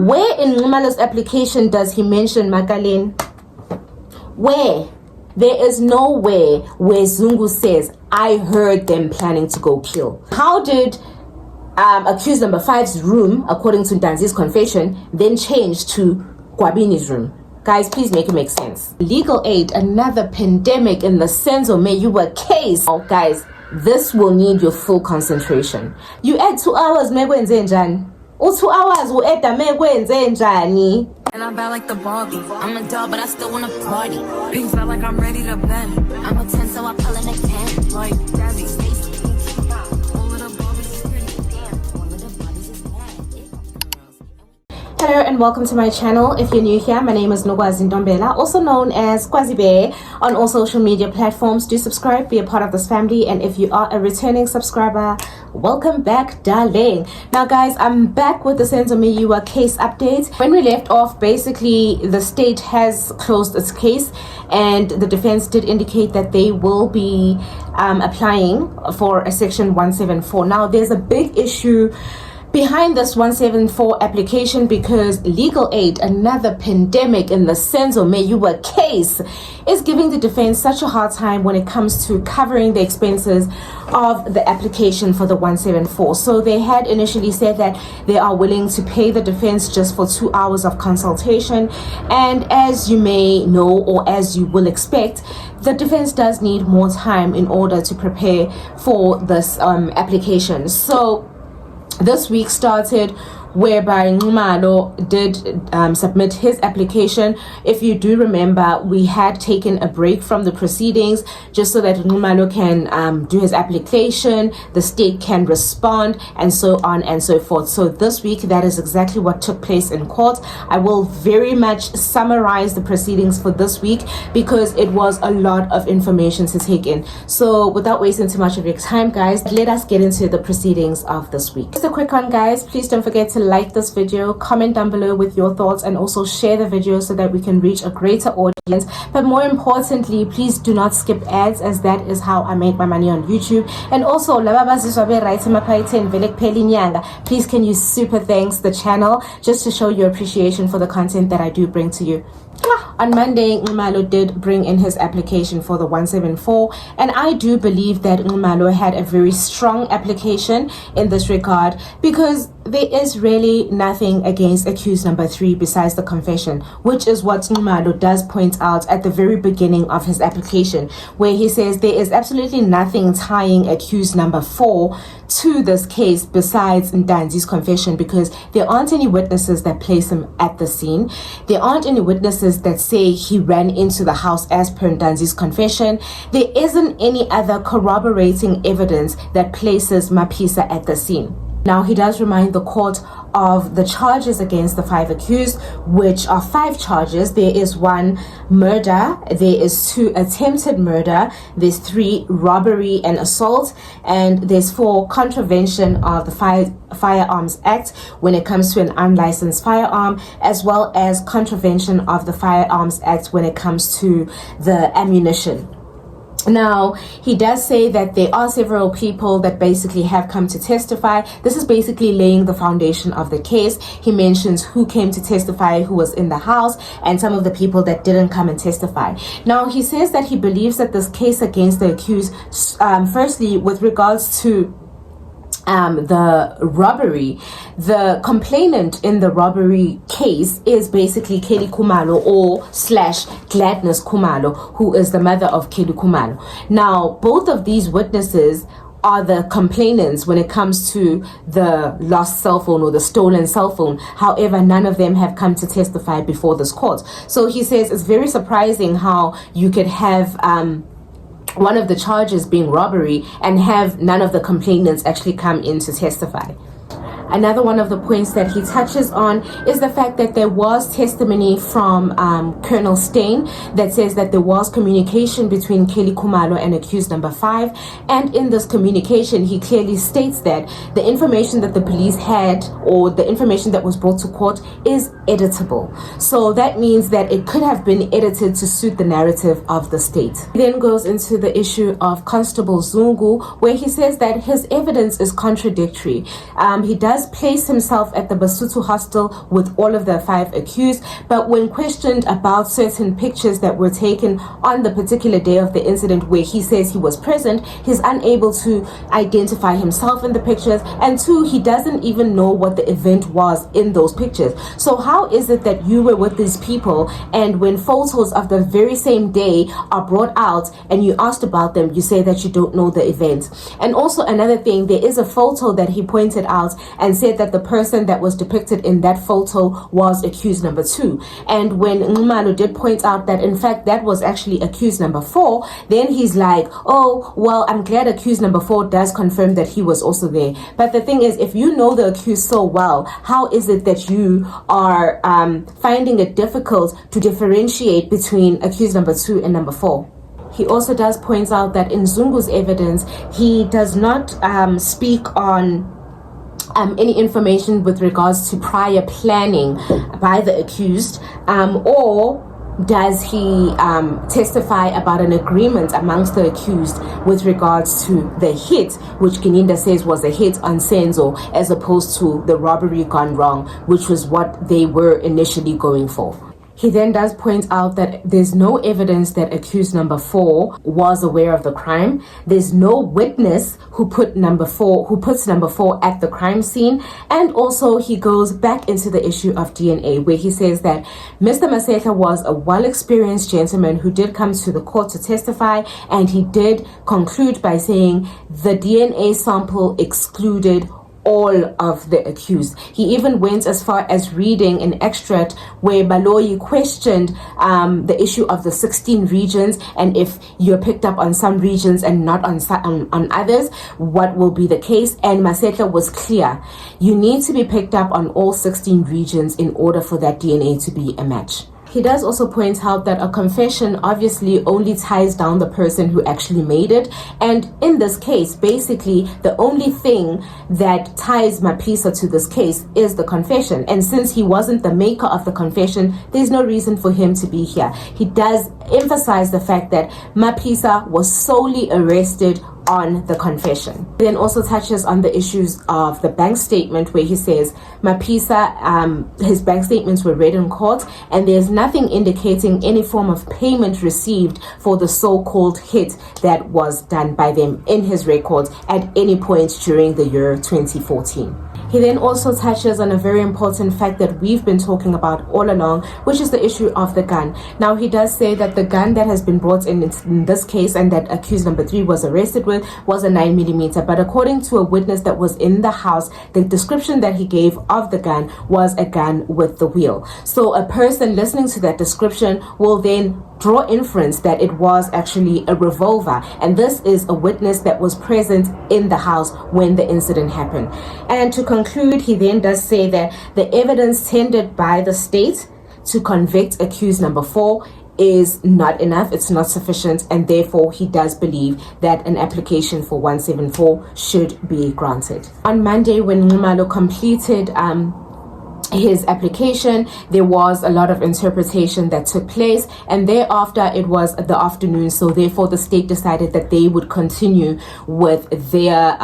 Where in Ngumalo's application does he mention Makalin? Where? There is nowhere where Zungu says, I heard them planning to go kill. How did accused number 5's room, according to Ntanzi's confession, then change to Kwabini's room? Guys, please make it make sense. Legal aid, another pandemic in the Senzo Meyiwa case. Oh, guys, this will need your full concentration. You add 2 hours, megwenze njani? 2 hours will add megwenze njani? And I'm bad like the Barbie. I'm a doll, but I still wanna party. Pink felt like I'm ready to bend. I'm a 10, so I pull in a 10. Like Daddy, Stacy, all of the Barbies is pretty. Damn, all of the Barbies is bad. Hello and welcome to my channel. If you're new here, my name is Nogwazi Ndombela, also known as Kwazi Bear on all social media platforms. Do subscribe, be a part of this family, and if you are a returning subscriber, welcome back, darling. Now guys, I'm back with the Senzo Meyiwa case update. When we left off, basically the state has closed its case and the defense did indicate that they will be applying for a section 174. Now there's a big issue behind this 174 application because legal aid, another pandemic in the Senzo Meyiwa case, is giving the defense such a hard time when it comes to covering the expenses of the application for the 174. So they had initially said that they are willing to pay the defense just for 2 hours of consultation, and as you may know, or as you will expect, the defense does need more time in order to prepare for this application. So this week started whereby Ngumalo did submit his application. If you do remember, we had taken a break from the proceedings just so that Ngumalo can do his application, the state can respond, and so on and so forth. So this week, that is exactly what took place in court. I will very much summarize the proceedings for this week because it was a lot of information to take in. So without wasting too much of your time, guys, let us get into the proceedings of this week. Just a quick one, guys. Please don't forget to like this video, comment down below with your thoughts, and also share the video so that we can reach a greater audience. But more importantly, please do not skip ads, as that is how I make my money on YouTube. And also, please can you super thanks the channel just to show your appreciation for the content that I do bring to you. On Monday, Ngumalo did bring in his application for the 174, and I do believe that Ngumalo had a very strong application in this regard because there is really nothing against accused number 3 besides the confession, which is what Ngumalo does point out at the very beginning of his application, where he says there is absolutely nothing tying accused number 4 to this case besides Ntanzi's confession, because there aren't any witnesses that place him at the scene. There aren't any witnesses that say he ran into the house as per Ntanzi's confession. There isn't any other corroborating evidence that places Mapisa at the scene. Now, he does remind the court of the charges against the 5 accused, which are 5 charges. There is 1 murder, there is 2 attempted murder, there's 3 robbery and assault, and there's 4 contravention of the Firearms Act when it comes to an unlicensed firearm, as well as contravention of the Firearms Act when it comes to the ammunition. Now, he does say that there are several people that basically have come to testify. This is basically laying the foundation of the case. He mentions who came to testify, who was in the house, and some of the people that didn't come and testify. Now, he says that he believes that this case against the accused, firstly, with regards to the robbery, the complainant in the robbery case is basically Kelly Khumalo or / Gladness Khumalo, who is the mother of Kelly Khumalo. Now, both of these witnesses are the complainants when it comes to the lost cell phone or the stolen cell phone. However, none of them have come to testify before this court. So he says it's very surprising how you could have one of the charges being robbery and have none of the complainants actually come in to testify. Another one of the points that he touches on is the fact that there was testimony from Colonel Stein that says that there was communication between Kelly Khumalo and accused number 5, and in this communication he clearly states that the information that the police had, or the information that was brought to court, is editable. So that means that it could have been edited to suit the narrative of the state. He then goes into the issue of Constable Zungu, where he says that his evidence is contradictory. He does does place himself at the Basotho hostel with all of the 5 accused, but when questioned about certain pictures that were taken on the particular day of the incident where he says he was present, he's unable to identify himself in the pictures, and 2, he doesn't even know what the event was in those pictures. So how is it that you were with these people, and when photos of the very same day are brought out and you asked about them, you say that you don't know the event? And also another thing, there is a photo that he pointed out and said that the person that was depicted in that photo was accused number 2. And when Nxumalo did point out that in fact that was actually accused number 4, then he's like, oh well, I'm glad accused number 4 does confirm that he was also there. But the thing is, if you know the accused so well, how is it that you are finding it difficult to differentiate between accused number 2 and number 4? He also does point out that in Zungu's evidence, he does not speak on any information with regards to prior planning by the accused, or does he testify about an agreement amongst the accused with regards to the hit, which Gininda says was a hit on Senzo, as opposed to the robbery gone wrong, which was what they were initially going for. He then does point out that there's no evidence that accused number 4 was aware of the crime. There's no witness who puts number 4 at the crime scene. And also he goes back into the issue of DNA, where he says that Mr. Masetla was a well-experienced gentleman who did come to the court to testify, and he did conclude by saying the DNA sample excluded all of the accused. He even went as far as reading an extract where Baloyi questioned the issue of the 16 regions, and if you're picked up on some regions and not on others, what will be the case? And Masetla was clear. You need to be picked up on all 16 regions in order for that DNA to be a match. He does also point out that a confession obviously only ties down the person who actually made it. And in this case, basically, the only thing that ties Mapisa to this case is the confession. And since he wasn't the maker of the confession, there's no reason for him to be here. He does emphasize the fact that Mapisa was solely arrested on the confession. He then also touches on the issues of the bank statement, where he says Mapisa, his bank statements were read in court, and there's nothing indicating any form of payment received for the so-called hit that was done by them in his records at any point during the year 2014. He then also touches on a very important fact that we've been talking about all along, which is the issue of the gun. Now, he does say that the gun that has been brought in this case and that accused number 3 was arrested with was a 9mm. But according to a witness that was in the house, the description that he gave of the gun was a gun with the wheel. So a person listening to that description will then draw inference that it was actually a revolver, and this is a witness that was present in the house when the incident happened. And to conclude, he then does say that the evidence tendered by the state to convict accused number 4 is not enough, it's not sufficient, and therefore he does believe that an application for 174 should be granted. On Monday, when Nxumalo completed his application, there was a lot of interpretation that took place, and thereafter it was the afternoon, so therefore the state decided that they would continue with their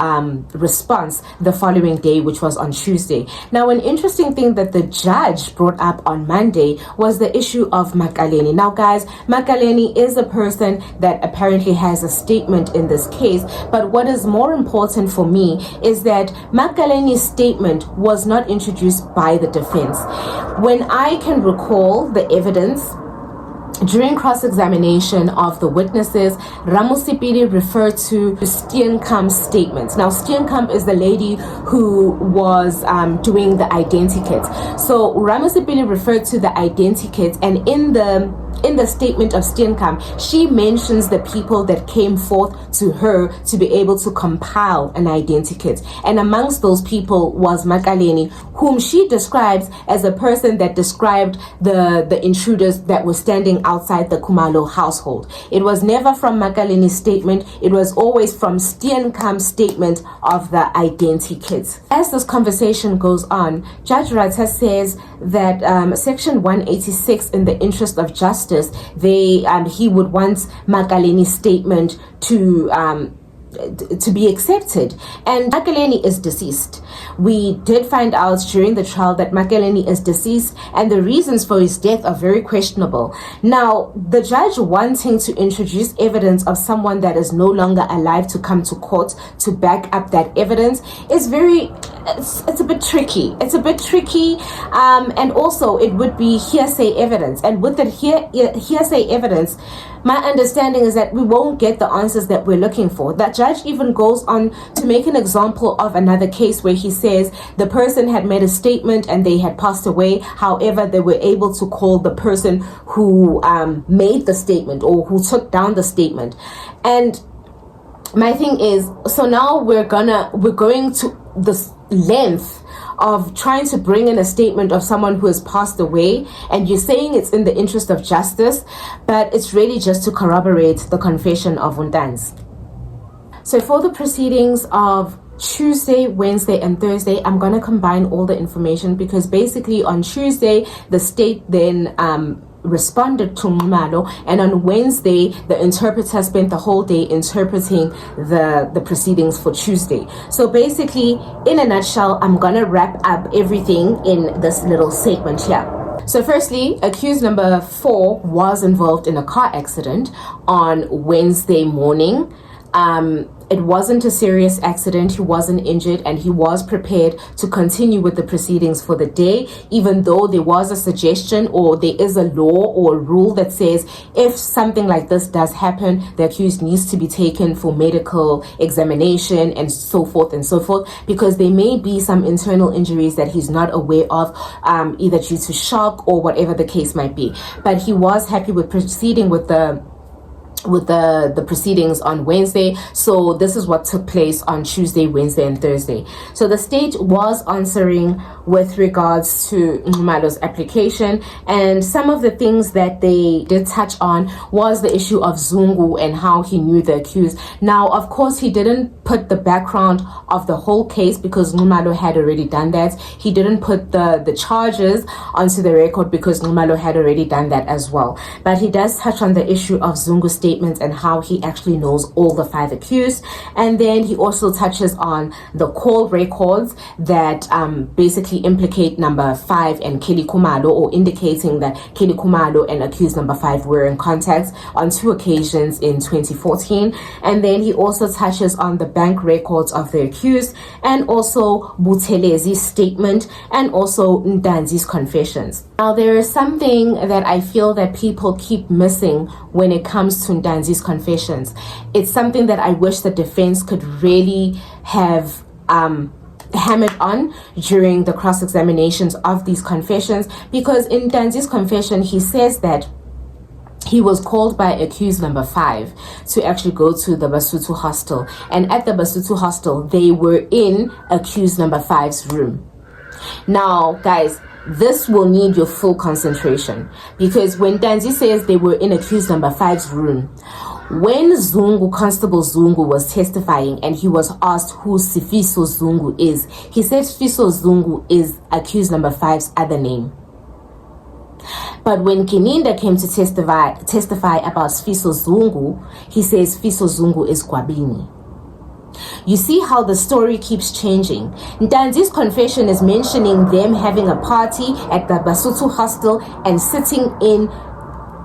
response the following day, which was on Tuesday. Now, an interesting thing that the judge brought up on Monday was the issue of Makaleni. Now guys, Makaleni is a person that apparently has a statement in this case, but what is more important for me is that Makaleni's statement was not introduced by the defense. When I can recall the evidence, during cross-examination of the witnesses, Ramusipili referred to Steenkamp's statements. Now, Steenkamp is the lady who was doing the identikit. So Ramusipili referred to the identikit, and in the statement of Steenkamp, she mentions the people that came forth to her to be able to compile an identikit. And amongst those people was Makaleni, whom she describes as a person that described the intruders that were standing outside the Khumalo household. It was never from Makaleni's statement, it was always from Steenkamp's statement of the identikit. As this conversation goes on, Judge Rata says that Section 186, in the interest of justice, he would want Makaleni's statement to to be accepted. And Makeleni is deceased. We did find out during the trial that Makeleni is deceased, and the reasons for his death are very questionable. Now, the judge wanting to introduce evidence of someone that is no longer alive to come to court to back up that evidence is it's a bit tricky. It's a bit tricky, and also it would be hearsay evidence. And with that hearsay evidence, my understanding is that we won't get the answers that we're looking for. That judge even goes on to make an example of another case where he says the person had made a statement and they had passed away. However, they were able to call the person who made the statement or who took down the statement. And my thing is, so now we're going to this length of trying to bring in a statement of someone who has passed away, and you're saying it's in the interest of justice, but it's really just to corroborate the confession of Untanzi. So for the proceedings of Tuesday, Wednesday, and Thursday, I'm going to combine all the information, because basically on Tuesday, the state then responded to Ngumalo, and on Wednesday the interpreter spent the whole day interpreting the proceedings for Tuesday. So basically, in a nutshell, I'm gonna wrap up everything in this little segment here. So firstly, accused number 4 was involved in a car accident on Wednesday morning. It wasn't a serious accident, he wasn't injured, and he was prepared to continue with the proceedings for the day, even though there was a suggestion, or there is a law or a rule that says if something like this does happen, the accused needs to be taken for medical examination and so forth, because there may be some internal injuries that he's not aware of, either due to shock or whatever the case might be. But he was happy with proceeding with the proceedings on Wednesday. So this is what took place on Tuesday, Wednesday, and Thursday. So the state was answering with regards to Ngumalo's application, and some of the things that they did touch on was the issue of Zungu and how he knew the accused. Now, of course, he didn't put the background of the whole case because Ngumalo had already done that. He didn't put the charges onto the record because Ngumalo had already done that as well. But he does touch on the issue of Zungu's statements and how he actually knows all the 5 accused. And then he also touches on the call records that basically implicate number 5 and Kelly Khumalo, or indicating that Kelly Khumalo and accused number 5 were in contact on 2 occasions in 2014. And then he also touches on the bank records of the accused, and also Butelezi's statement, and also Ntanzi's confessions. Now, there is something that I feel that people keep missing when it comes to Ntanzi's confessions. It's something that I wish the defense could really have hammered on during the cross-examinations of these confessions, because in Ntanzi's confession, he says that he was called by accused number 5 to actually go to the Basotho hostel, and at the Basotho hostel, they were in accused number 5's room. Now, guys, this will need your full concentration, because when Ntanzi says they were in accused number 5's room, when Constable Zungu was testifying and he was asked who Sifiso Zungu is, he said Sifiso Zungu is accused number 5's other name. But when Kininda came to testify about Sifiso Zungu, he says Sifiso Zungu is Gwabini. You see how the story keeps changing. Ntanzi's confession is mentioning them having a party at the Basotho hostel and sitting in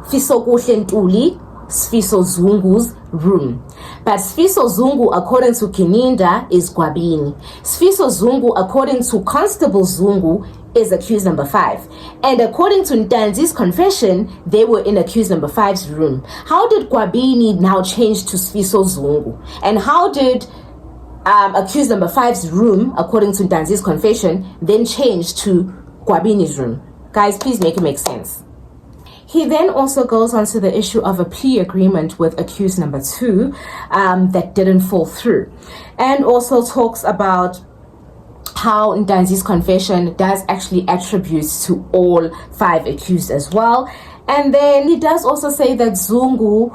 Fiso Kuhlentuli, Sifiso Zungu's room. But Sifiso Zungu, according to Kininda, is Gwabini. Sifiso Zungu, according to Constable Zungu, is accused number 5. And according to Ntanzi's confession, they were in accused number 5's room. How did Gwabini now change to Sifiso Zungu? And how did accused number 5's room, according to Ntanzi's confession, then change to Gwabini's room? Guys, please make it make sense. He then also goes on to the issue of a plea agreement with accused number 2 that didn't fall through, and also talks about how Ntanzi's confession does actually attribute to all 5 accused as well. And then he does also say that Zungu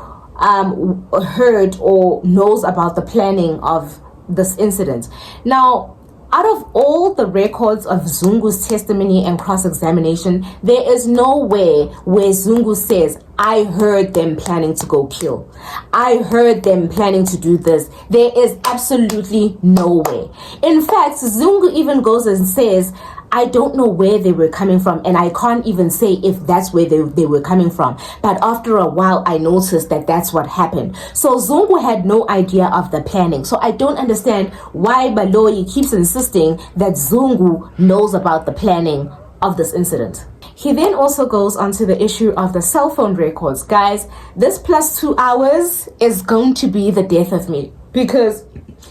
heard or knows about the planning of this incident. Now, out of all the records of Zungu's testimony and cross-examination, there is nowhere where Zungu says, I heard them planning to go kill. I heard them planning to do this. There is absolutely nowhere. In fact, Zungu even goes and says, I don't know where they were coming from, and I can't even say if that's where they were coming from. But after a while, I noticed that that's what happened. So Zungu had no idea of the planning. So I don't understand why Baloyi keeps insisting that Zungu knows about the planning of this incident. He then also goes on to the issue of the cell phone records. Guys, this plus 2 hours is going to be the death of me, because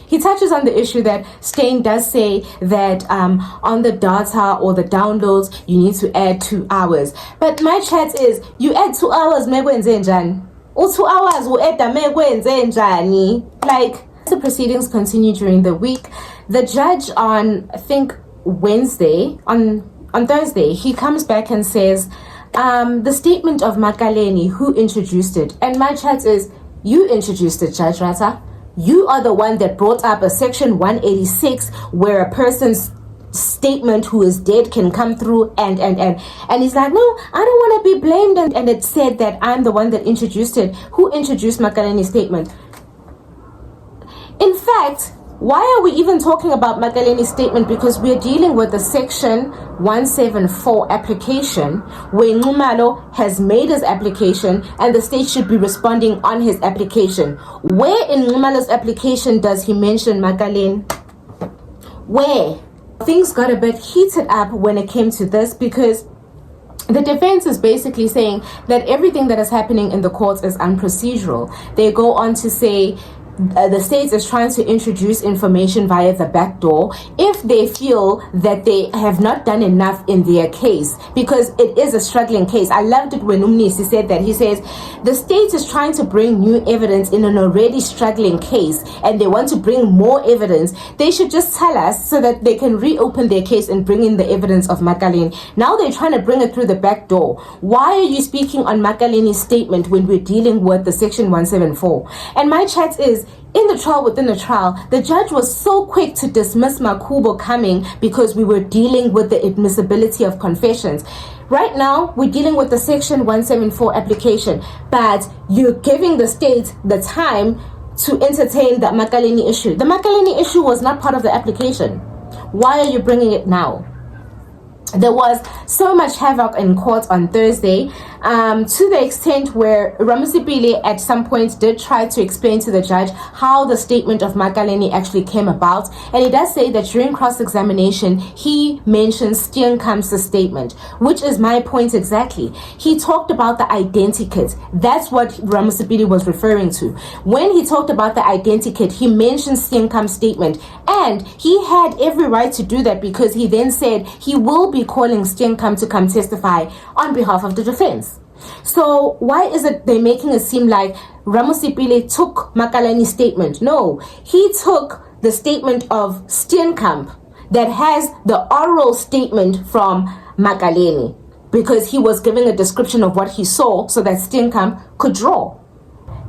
he touches on the issue that Steyn does say that on the data or the downloads, you need to add 2 hours. But my chat is, you add 2 hours, or 2 hours will add the like. The proceedings continue during the week. The judge on, I think, Wednesday, on Thursday, he comes back and says, the statement of Makaleni, who introduced it? And my chat is, you introduced it, Judge Rata. You are the one that brought up a section 186 where a person's statement who is dead can come through and he's like, no, I don't want to be blamed, and it said that I'm the one that introduced it. Who introduced Makaleni's statement? In fact, why are we even talking about Makaleni's statement? Because we're dealing with the section 174 application where Nxumalo has made his application and the state should be responding on his application. Where in Nxumalo's application does he mention Makaleni? Where? Things got a bit heated up when it came to this, because the defense is basically saying that everything that is happening in the courts is unprocedural. They go on to say the state is trying to introduce information via the back door if they feel that they have not done enough in their case, because it is a struggling case. I loved it when Umnisi said that. He says the state is trying to bring new evidence in an already struggling case and they want to bring more evidence. They should just tell us so that they can reopen their case and bring in the evidence of Makaleni. Now they're trying to bring it through the back door. Why are you speaking on Makaleni's statement when we're dealing with the section 174? And my chat is, in the trial within the trial, the judge was so quick to dismiss Makubo coming because we were dealing with the admissibility of confessions. Right now, we're dealing with the section 174 application, but you're giving the state the time to entertain the Makaleni issue. The Makaleni issue was not part of the application. Why are you bringing it now? There was so much havoc in court on Thursday, to the extent where Ramusipili at some point did try to explain to the judge how the statement of Makaleni actually came about. And he does say that during cross-examination, he mentions Steenkamp's statement, which is my point exactly. He talked about the identikit. That's what Ramusipili was referring to. When he talked about the identikit, he mentioned Steenkamp's statement. And he had every right to do that, because he then said he will be calling Steenkamp to come testify on behalf of the defense. So why is it they're making it seem like Ramusipili took Makaleni's statement? No, he took the statement of Steenkamp that has the oral statement from Makaleni, because he was giving a description of what he saw so that Steenkamp could draw.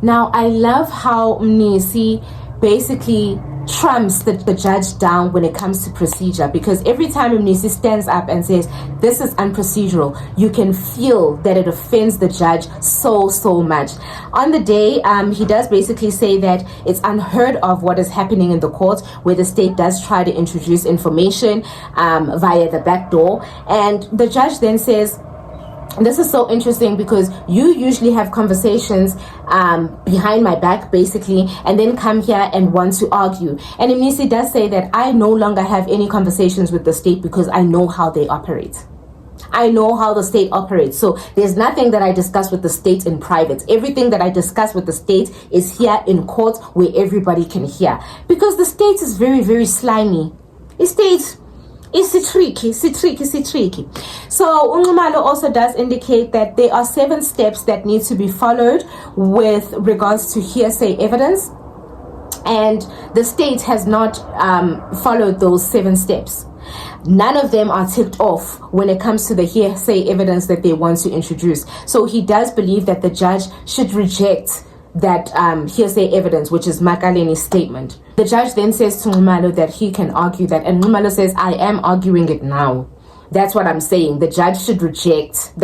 Now, I love how Mnisi basically trumps the judge down when it comes to procedure, because every time Mnisi stands up and says this is unprocedural, you can feel that it offends the judge so much. On the day, he does basically say that it's unheard of what is happening in the court, where the state does try to introduce information via the back door, and the judge then says, this is so interesting because you usually have conversations behind my back, basically, and then come here and want to argue. And Imnisi does say that I no longer have any conversations with the state because I know how they operate. I know how the state operates. So there's nothing that I discuss with the state in private. Everything that I discuss with the state is here in court where everybody can hear. Because the state is very slimy. The state... It's tricky. So Nxumalo also does indicate that there are 7 steps that need to be followed with regards to hearsay evidence, and the state has not followed those 7 steps. None of them are ticked off when it comes to the hearsay evidence that they want to introduce. So he does believe that the judge should reject that hearsay evidence, which is Makaleni's statement. The judge then says to Nxumalo that he can argue that, and Nxumalo says, I am arguing it now. That's what I'm saying. The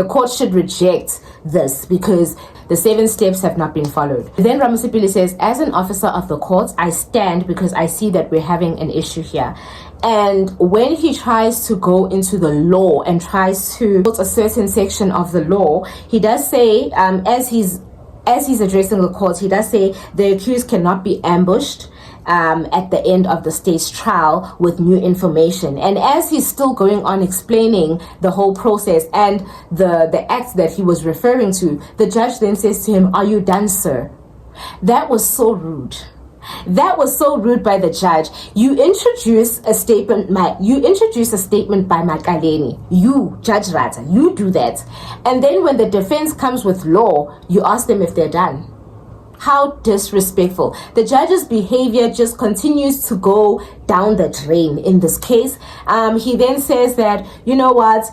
court should reject this because the 7 steps have not been followed. Then Ramasipili says, as an officer of the court, I stand because I see that we're having an issue here. And when he tries to go into the law and tries to put a certain section of the law, he does say, as he's addressing the court, he does say the accused cannot be ambushed at the end of the state's trial with new information. And as he's still going on explaining the whole process and the act that he was referring to, the judge then says to him, are you done, sir? That was so rude. That was so rude by the judge. You introduce a statement by Makaleni. You, Judge Rata, you do that. And then when the defense comes with law, you ask them if they're done. How disrespectful. The judge's behavior just continues to go down the drain in this case. He then says that, you know what?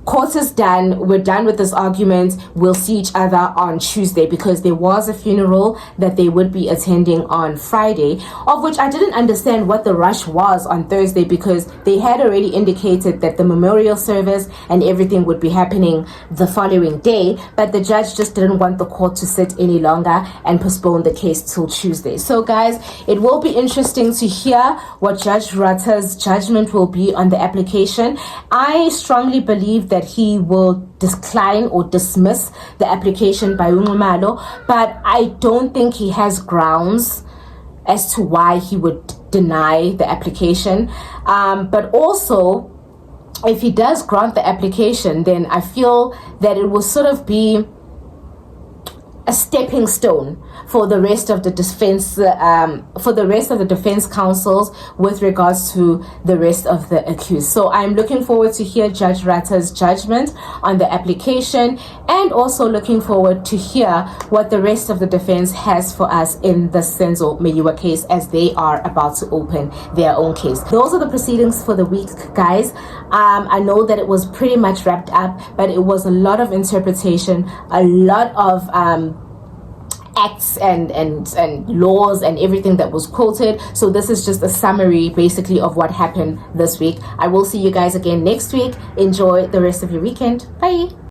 Court is done. We're done with this argument. We'll see each other on Tuesday, because there was a funeral that they would be attending on Friday, of which I didn't understand what the rush was on Thursday, because they had already indicated that the memorial service and everything would be happening the following day, but the judge just didn't want the court to sit any longer and postpone the case till Tuesday. So guys, it will be interesting to hear what Judge Rata's judgment will be on the application. I strongly believe that he will decline or dismiss the application by Nxumalo, but I don't think he has grounds as to why he would deny the application. But also, if he does grant the application, then I feel that it will sort of be a stepping stone for the rest of the defense counsels with regards to the rest of the accused. So I'm looking forward to hear Judge Rata's judgment on the application, and also looking forward to hear what the rest of the defense has for us in the Senzo Meyiwa case, as they are about to open their own case. Those are the proceedings for the week, guys. I know that it was pretty much wrapped up, but it was a lot of interpretation, a lot of acts and laws and everything that was quoted. So this is just a summary basically of what happened this week. I will see you guys again next week. Enjoy the rest of your weekend. Bye.